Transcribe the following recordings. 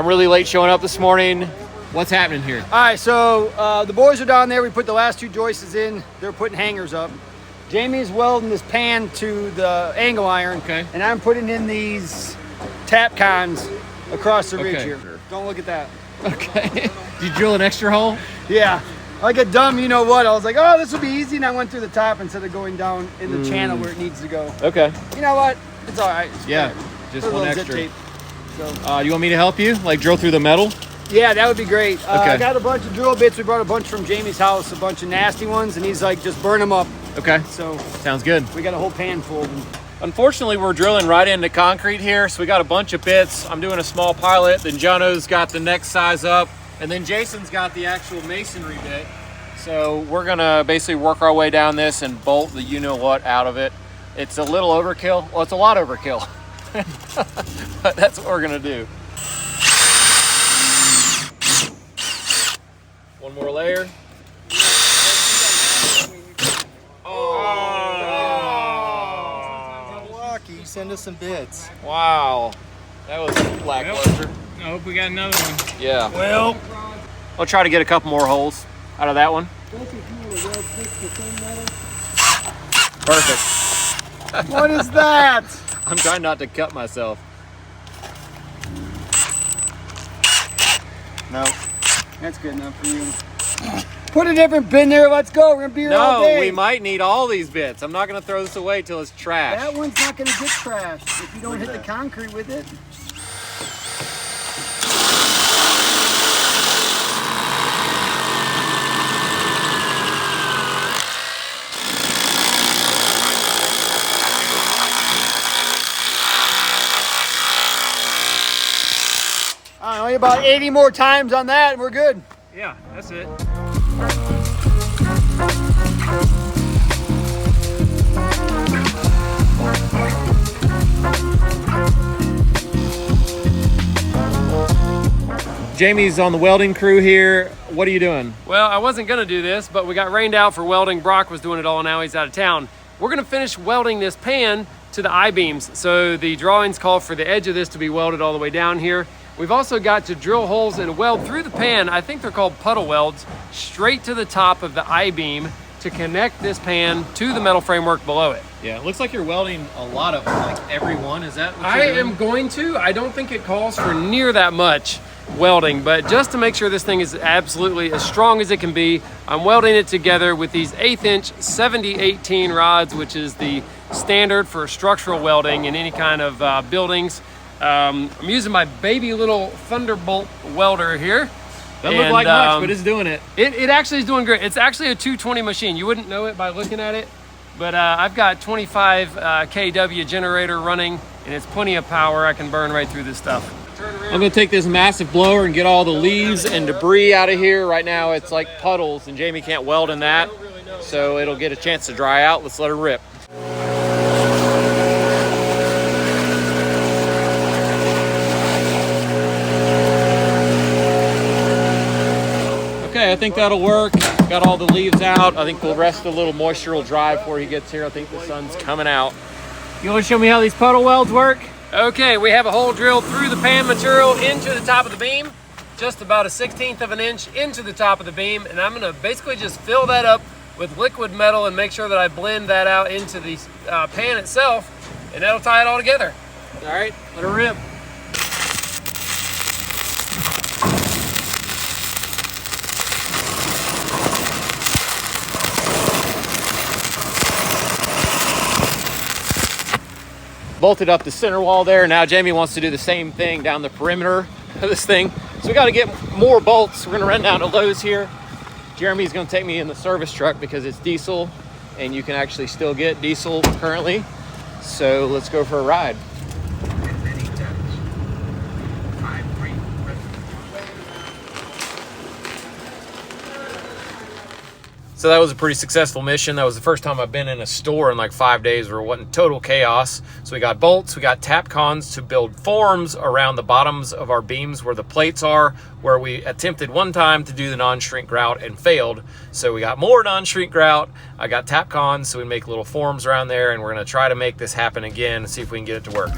I'm really late showing up this morning. What's happening here? All right, so the boys are down there. We put the last 2 joists in. They're putting hangers up. Jamie's welding this pan to the angle iron. Okay. And I'm putting in these tap cons across the ridge here. Don't look at that. Okay. Did you drill an extra hole? Yeah. Like a dumb, you know what? I was like, oh, this will be easy. And I went through the top instead of going down in the channel where it needs to go. Okay. You know what? It's all right. It's Yeah. good. Just Put a one little extra. zip tape. So. You want me to help you? Like drill through the metal? Yeah, that would be great. Okay. I got a bunch of drill bits. We brought a bunch from Jamie's house, a bunch of nasty ones, and he's like, just burn them up. Okay. So sounds good. we got a whole pan full of them. Unfortunately, we're drilling right into concrete here, so we got a bunch of bits. I'm doing a small pilot, then Jono's got the next size up, and then Jason's got the actual masonry bit. So we're gonna basically work our way down this and bolt the you-know-what out of it. It's a little overkill. Well, it's a lot overkill, but that's what we're gonna do. One more layer. Lucky, send us some bits. Wow, that was lackluster. I hope we got another one. Yeah. Well, I'll try to get a couple more holes out of that one. Perfect. What is that? I'm trying not to cut myself. No. That's good enough for you. Put a different bin there. Let's go. We're going to be here all No, day. we might need all these bits. I'm not going to throw this away till it's trash. That one's not going to get trashed if you don't hit the concrete with it. Only about 80 more times on that and we're good. yeah, that's it. Jamie's on the welding crew here. What are you doing? Well, I wasn't gonna do this, but we got rained out for welding. Brock was doing it all, now he's out of town. We're gonna finish welding this pan to the I-beams. So the drawings call for the edge of this to be welded all the way down here. We've also got to drill holes and weld through the pan, I think they're called puddle welds, straight to the top of the I-beam to connect this pan to the metal framework below it. Yeah, it looks like you're welding a lot of them, like every one. Is that what I you're doing? am going to. I don't think it calls for near that much welding, but just to make sure this thing is absolutely as strong as it can be, I'm welding it together with these 1/8 inch 70-18 rods, which is the standard for structural welding in any kind of buildings. I'm using my baby little Thunderbolt welder here. Doesn't look like much, but it's doing it. It actually is doing great. It's actually a 220 machine. You wouldn't know it by looking at it, but I've got 25 kW generator running, and it's plenty of power. I can burn right through this stuff. I'm gonna take this massive blower and get all the leaves and debris out of here. Right now it's like puddles, and Jamie can't weld in that, so it'll get a chance to dry out. Let's let her rip. Okay, I think that'll work. Got all the leaves out. I think the rest of the little moisture will dry before he gets here. I think the sun's coming out. You wanna show me how these puddle welds work? Okay, we have a hole drilled through the pan material into the top of the beam, just about a 1/16 of an inch into the top of the beam, and I'm gonna basically just fill that up with liquid metal and make sure that I blend that out into the pan itself, and that'll tie it all together. All right, let her rip. Bolted up the center wall there. Now Jamie wants to do the same thing down the perimeter of this thing. So we got to get more bolts. We're gonna run down to Lowe's here. Jeremy's gonna take me in the service truck because it's diesel and you can actually still get diesel currently. So let's go for a ride. So that was a pretty successful mission. That was the first time I've been in a store in like 5 days where it wasn't total chaos. So we got bolts, we got tap cons to build forms around the bottoms of our beams where the plates are, where we attempted one time to do the non-shrink grout and failed. So we got more non-shrink grout. I got tap cons, so we make little forms around there, and we're gonna try to make this happen again and see if we can get it to work.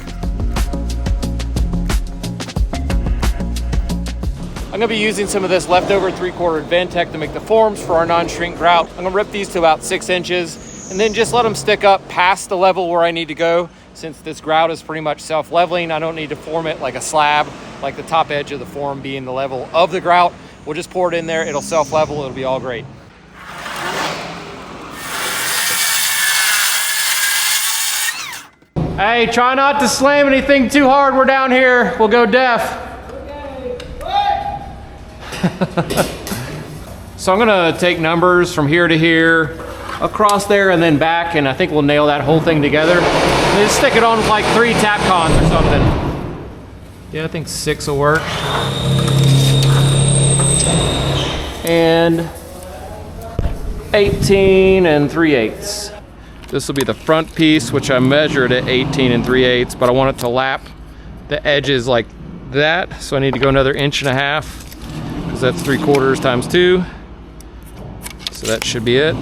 I'm gonna be using some of this leftover 3/4 Advantech to make the forms for our non-shrink grout. I'm gonna rip these to about 6 inches and then just let them stick up past the level where I need to go. Since this grout is pretty much self-leveling, I don't need to form it like a slab, like the top edge of the form being the level of the grout. We'll just pour it in there, it'll self-level, it'll be all great. Hey, try not to slam anything too hard, we're down here, we'll go deaf. So I'm gonna take numbers from here to here, across there and then back, and I think we'll nail that whole thing together. And then stick it on with like 3 tap cons or something. Yeah, I think 6 will work. And 18 3/8. This will be the front piece, which I measured at 18 3/8, but I want it to lap the edges like that. So I need to go another 1.5 inches, because that's 3/4 times 2. So that should be it.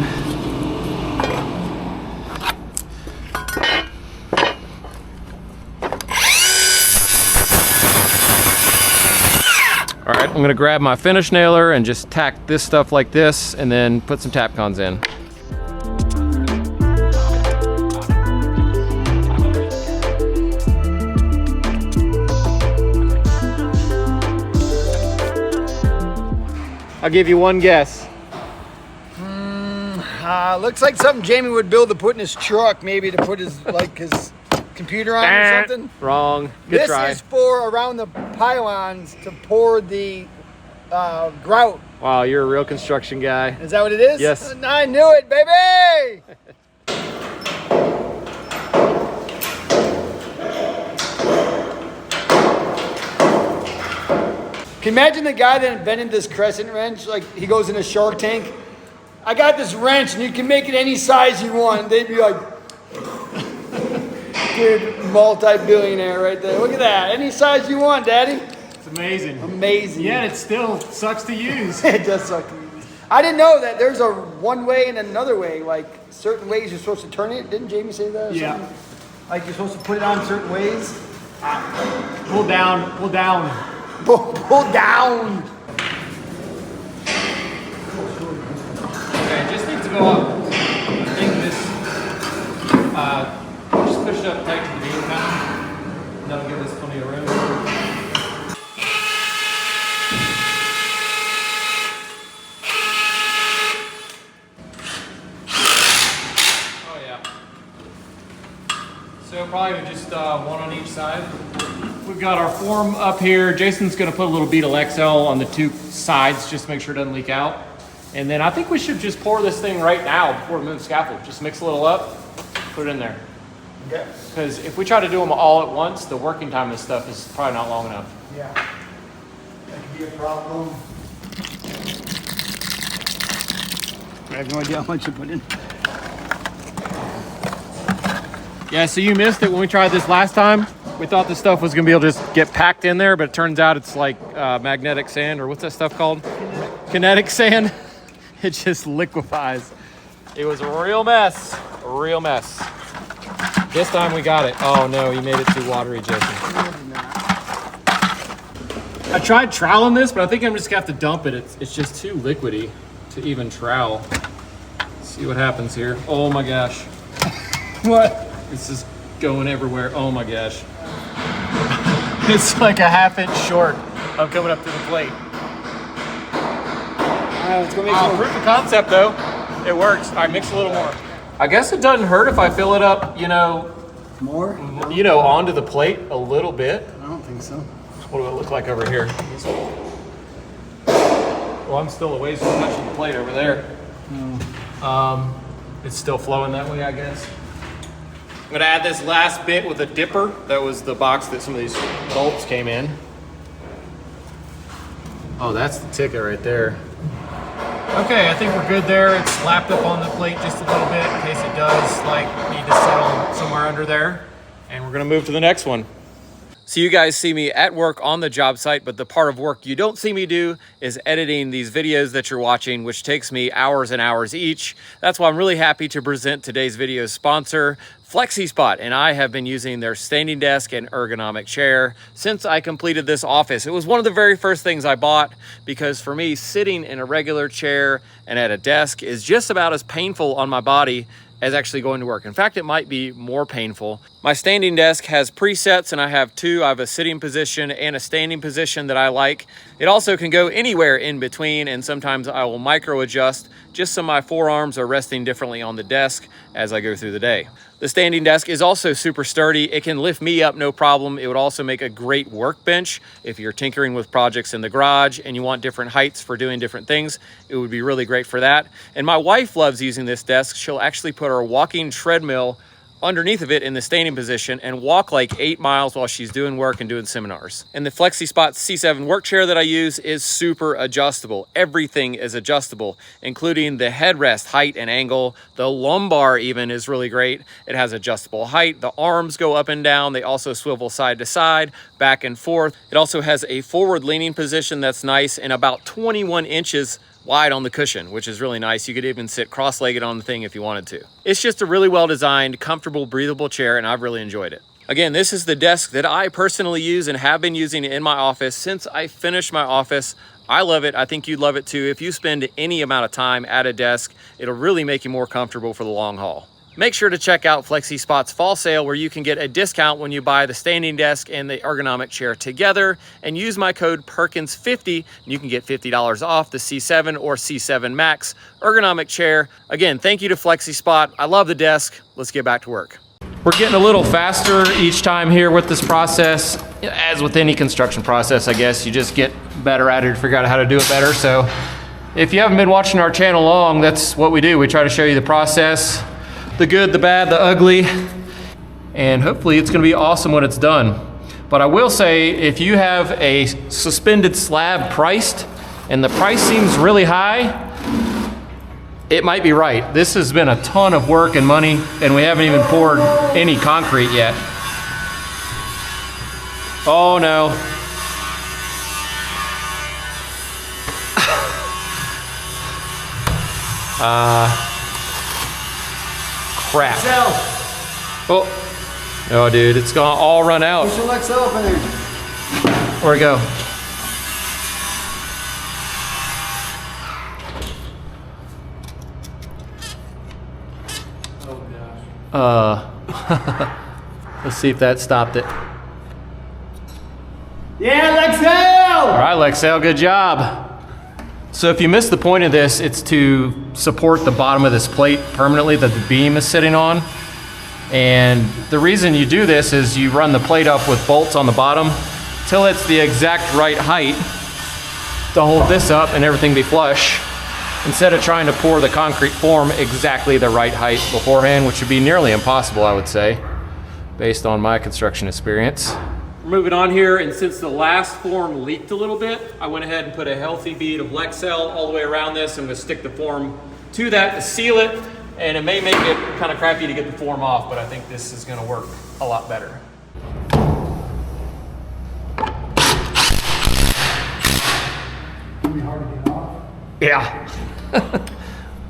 All right, I'm gonna grab my finish nailer and just tack this stuff like this and then put some tap cons in. I'll give you one guess. Looks like something Jamie would build to put in his truck, maybe to put his his computer on or something. Wrong. Good try. This is for around the pylons to pour the grout. Wow, you're a real construction guy. Is that what it is? Yes. I knew it, baby! Can you imagine the guy that invented this crescent wrench? Like, he goes in a Shark Tank. I got this wrench and you can make it any size you want. They'd be like, dude, multi-billionaire right there. Look at that. Any size you want, Daddy. It's amazing. Amazing. Yeah, it still sucks to use. It does suck to use. I didn't know that there's a one way and another way. Like, certain ways you're supposed to turn it. Didn't Jamie say that? Or Yeah. something? Like, you're supposed to put it on certain ways. Pull down, pull down. Pull down. Okay, it just needs to go up. I think this, just push it up tight to the beam kind. That'll give us plenty of room. Oh yeah. So probably just one on each side. We've got our form up here. Jason's gonna put a little bead of Lexel on the 2 sides just to make sure it doesn't leak out. And then I think we should just pour this thing right now before we move the scaffold. Just mix a little up, put it in there. Okay. Because if we try to do them all at once, the working time of this stuff is probably not long enough. Yeah. That could be a problem. I have no idea how much to put in. Yeah, so you missed it when we tried this last time. We thought this stuff was gonna be able to just get packed in there, but it turns out it's like magnetic sand, or what's that stuff called? Kinetic sand. It just liquefies. It was a real mess, a real mess. This time we got it. Oh no, you made it too watery, Jason. I tried troweling this, but I think I'm just gonna have to dump it. It's just too liquidy to even trowel. Let's see what happens here. Oh my gosh. What? This is going everywhere. Oh my gosh. It's like a 1/2 inch short of coming up to the plate. Let's go make some Proof of concept though. It works. All right, mix a little more. I guess it doesn't hurt if I fill it up, more. Onto the plate a little bit. I don't think so. What do it look like over here? Well, I'm still a ways from touching the plate over there. It's still flowing that way, I guess. I'm gonna add this last bit with a dipper. That was the box that some of these bolts came in. Oh, that's the ticket right there. Okay, I think we're good there. It's lapped up on the plate just a little bit in case it does need to settle somewhere under there. And we're gonna move to the next one. So you guys see me at work on the job site, but the part of work you don't see me do is editing these videos that you're watching, which takes me hours and hours each. That's why I'm really happy to present today's video sponsor, FlexiSpot, and I have been using their standing desk and ergonomic chair since I completed this office. It was one of the very first things I bought because for me, sitting in a regular chair and at a desk is just about as painful on my body as actually going to work. In fact, it might be more painful. My standing desk has presets and I have two. I have a sitting position and a standing position that I like. It also can go anywhere in between, and sometimes I will micro adjust just so my forearms are resting differently on the desk as I go through the day. The standing desk is also super sturdy. It can lift me up no problem. It would also make a great workbench if you're tinkering with projects in the garage and you want different heights for doing different things. It would be really great for that. And my wife loves using this desk. She'll actually put her walking treadmill underneath of it in the standing position and walk like 8 miles while she's doing work and doing seminars. And the FlexiSpot C7 work chair that I use is super adjustable. Everything is adjustable, including the headrest height and angle. The lumbar even is really great. It has adjustable height. The arms go up and down. They also swivel side to side, back and forth. It also has a forward leaning position that's nice and about 21 inches wide on the cushion, which is really nice. You could even sit cross-legged on the thing if you wanted to. It's just a really well-designed, comfortable, breathable chair, and I've really enjoyed it. Again, this is the desk that I personally use and have been using in my office since I finished my office. I love it. I think you'd love it too. If you spend any amount of time at a desk, it'll really make you more comfortable for the long haul. Make sure to check out FlexiSpot's fall sale where you can get a discount when you buy the standing desk and the ergonomic chair together, and use my code Perkins50 and you can get $50 off the C7 or C7 Max ergonomic chair. Again, thank you to FlexiSpot. I love the desk. Let's get back to work. We're getting a little faster each time here with this process. As with any construction process, I guess, you just get better at it, figure out how to do it better. So if you haven't been watching our channel long, that's what we do. We try to show you the process, the good, the bad, the ugly, and hopefully it's gonna be awesome when it's done. But I will say, if you have a suspended slab priced and the price seems really high, it might be right. This has been a ton of work and money, and we haven't even poured any concrete yet. Oh no. Crap. Oh, oh, dude, it's gonna all run out. Push your legs up in there. Where'd it go? Let's see if that stopped it. Yeah, Lexel! All right, Lexel, good job. So if you missed the point of this, it's to support the bottom of this plate permanently that the beam is sitting on. And the reason you do this is you run the plate up with bolts on the bottom till it's the exact right height to hold this up and everything be flush, instead of trying to pour the concrete form exactly the right height beforehand, which would be nearly impossible, I would say, based on my construction experience. Moving on here, and since the last form leaked a little bit, I went ahead and put a healthy bead of Lexel all the way around this. I'm gonna stick the form to that to seal it, and it may make it kind of crappy to get the form off, but I think this is gonna work a lot better. It'll be hard to get off. Yeah,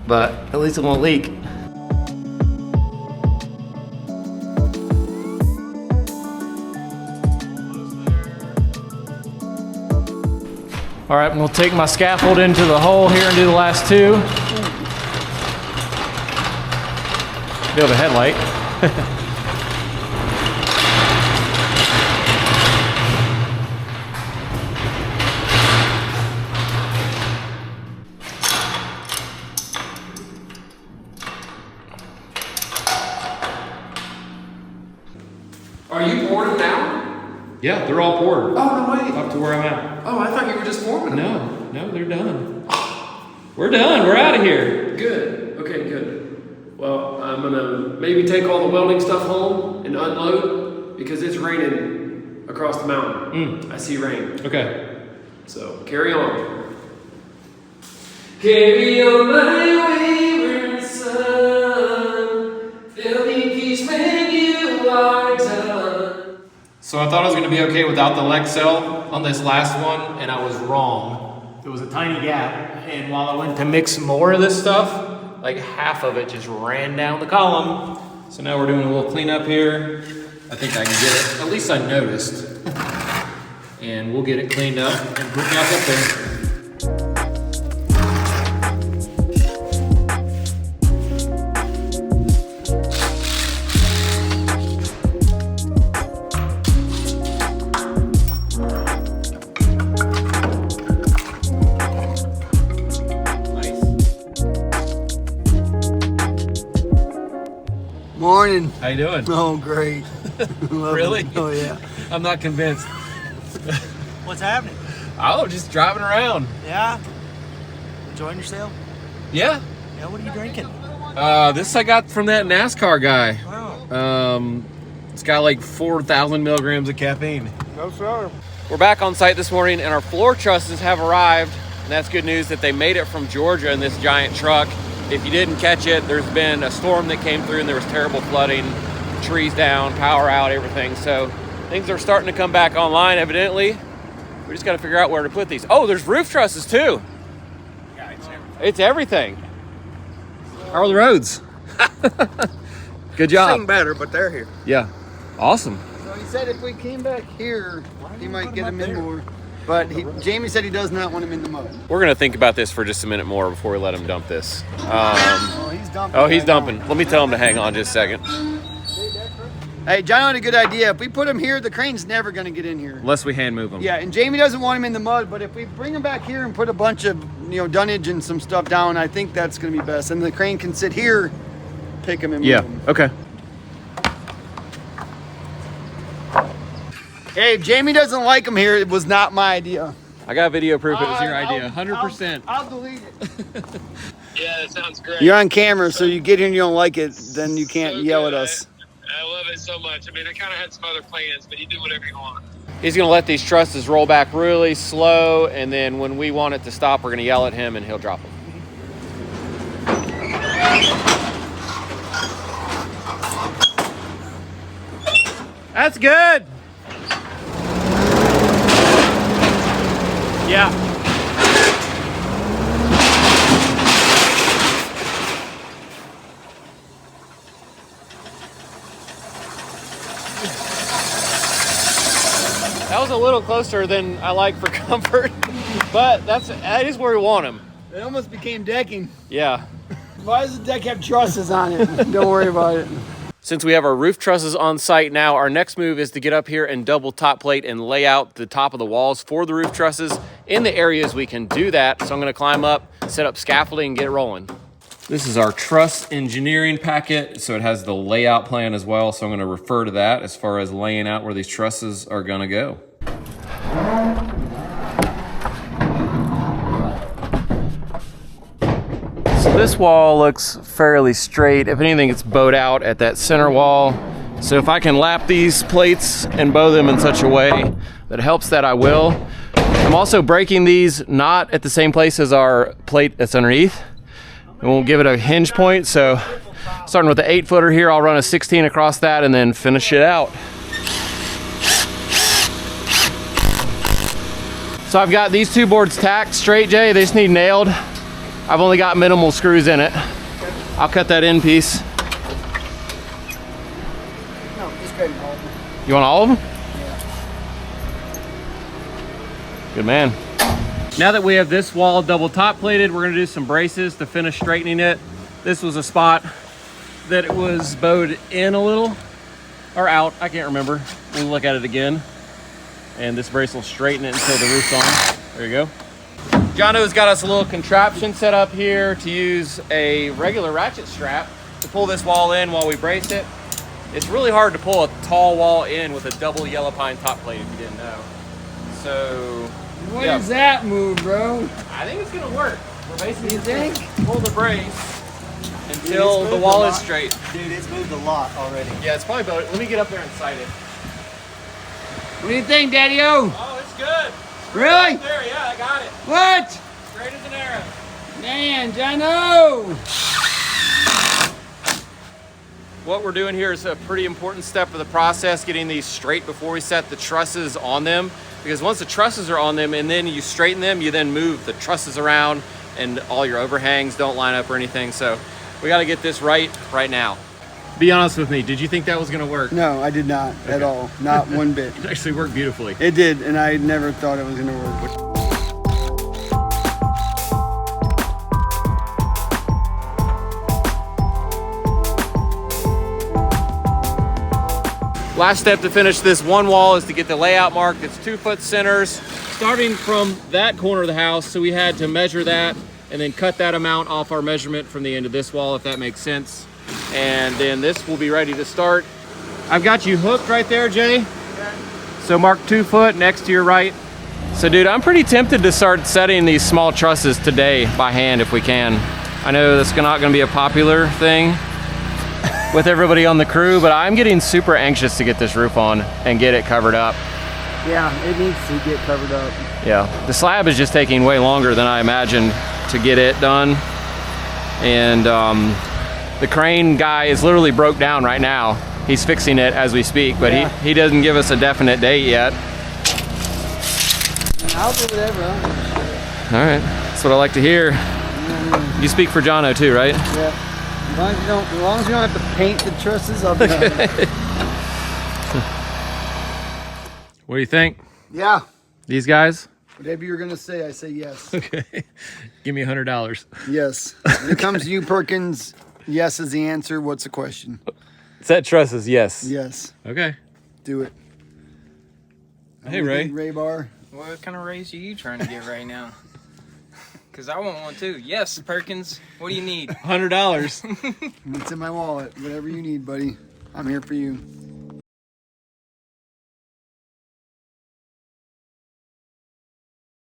but at least it won't leak. All right, we'll take my scaffold into the hole here and do the last two. Build a headlight. Are you pouring them now? Yeah, they're all poured. Oh, no way. Up to where I'm at. Oh, I thought you were just forming them. No, they're done. We're done, we're out of here. Good. Okay, good. Well, I'm gonna maybe take all the welding stuff home and unload because it's raining across the mountain. I see rain. Okay. So carry on. Carry on my wayward son. There'll be peace when you are done. So I thought I was gonna be okay without the Lexel on this last one, and I was wrong. There was a tiny gap, and while I went to mix more of this stuff, like half of it just ran down the column. So now we're doing a little cleanup here. I think I can get it, at least I noticed. And we'll get it cleaned up and put back up there. Morning. How you doing? Oh, great. Really? Oh, yeah. I'm not convinced. What's happening? Oh, just driving around. Yeah? Enjoying yourself? Yeah. Yeah, what are you drinking? This I got from that NASCAR guy. Oh. It's got like 4,000 milligrams of caffeine. No, sir. We're back on site this morning and our floor trusses have arrived. And that's good news that they made it from Georgia in this giant truck. If you didn't catch it, there's been a storm that came through and there was terrible flooding, trees down, power out, everything. So things are starting to come back online, evidently. We just got to figure out where to put these. Oh, there's roof trusses too. Yeah, it's everything. It's everything. How are the roads? Good job. Sing better, but they're here. Yeah, awesome. So he said if we came back here, he might get him in more. But Jamie said he does not want him in the mud. We're gonna think about this for just a minute more before we let him dump this. Oh, he's dumping. Oh, he's right dumping. now. Let me tell him to hang on just a second. Hey, John had a good idea. If we put him here, the crane's never going to get in here. Unless we hand move him. Yeah, and Jamie doesn't want him in the mud, but if we bring him back here and put a bunch of, dunnage and some stuff down, I think that's going to be best. And the crane can sit here, pick him and move him. Okay. Hey, if Jamie doesn't like him here, it was not my idea. I got video proof it was your idea. 100%. I'll delete it. Yeah, that sounds great. You're on camera, so you get here and you don't like it, then you can't yell at us. I love it so much. I mean, I kind of had some other plans, but you do whatever you want. He's gonna let these trusses roll back really slow, and then when we want it to stop, we're gonna yell at him and he'll drop them. That's good. Yeah. That was a little closer than I like for comfort, but that is where we want him. It almost became decking. Yeah. Why does the deck have trusses on it? Don't worry about it. Since we have our roof trusses on site now, our next move is to get up here and double top plate and lay out the top of the walls for the roof trusses in the areas we can do that. So I'm gonna climb up, set up scaffolding, and get it rolling. This is our truss engineering packet. So it has the layout plan as well. So I'm gonna refer to that as far as laying out where these trusses are gonna go. So this wall looks fairly straight. If anything, it's bowed out at that center wall. So if I can lap these plates and bow them in such a way that helps that, I will. I'm also breaking these not at the same place as our plate that's underneath. And we'll give it a hinge point. So starting with the 8-footer here, I'll run a 16 across that and then finish it out. So I've got these two boards tacked straight, Jay. They just need nailed. I've only got minimal screws in it. I'll cut that in piece. No, just go ahead and hold it. You want all of them? Yeah. Good man. Now that we have this wall double top plated, we're gonna do some braces to finish straightening it. This was a spot that it was bowed in a little, or out, I can't remember. We'll look at it again. And this brace will straighten it until the roof's on. There you go. Jono's got us a little contraption set up here to use a regular ratchet strap to pull this wall in while we brace it. It's really hard to pull a tall wall in with a double yellow pine top plate if you didn't know. So, What does that move, bro? I think it's gonna work. We're basically You think? pull the brace until the wall is straight. Dude, it's moved a lot already. Yeah, it's probably better. Let me get up there and sight it. What do you think, Daddy-O? Oh, it's good. Really? There, yeah, I got it. What? Straight as an arrow. Man, Jono! What we're doing here is a pretty important step of the process, getting these straight before we set the trusses on them. Because once the trusses are on them and then you straighten them, you then move the trusses around and all your overhangs don't line up or anything. So we got to get this right now. Be honest with me, did you think that was going to work? No, I did not at all. Not one bit. It actually worked beautifully. It did, and I never thought it was going to work. Last step to finish this one wall is to get the layout marked. It's 2-foot centers, starting from that corner of the house. So we had to measure that and then cut that amount off our measurement from the end of this wall, if that makes sense. And then this will be ready to start. I've got you hooked right there, Jay. So mark 2 foot next to your right. So dude, I'm pretty tempted to start setting these small trusses today by hand if we can. I know that's not gonna be a popular thing with everybody on the crew, but I'm getting super anxious to get this roof on and get it covered up. Yeah, it needs to get covered up. Yeah, the slab is just taking way longer than I imagined to get it done. And the crane guy is literally broke down right now. He's fixing it as we speak, but yeah. he doesn't give us a definite date yet. I'll do whatever. Huh? All right, that's what I like to hear. You speak for Jono too, right? Yeah. As long as you don't have to paint the trusses, I'll be happy. What do you think? Yeah. These guys? Whatever you're gonna say, I say yes. Okay. Give me $100. Yes. When it comes to you, Perkins, yes is the answer. What's the question? Set trusses, yes. Yes. Okay. Do it. Hey, Ray. Ray Bar. What kind of raise are you trying to get right now? Because I want one too. Yes, Perkins. What do you need? $100. It's in my wallet. Whatever you need, buddy. I'm here for you.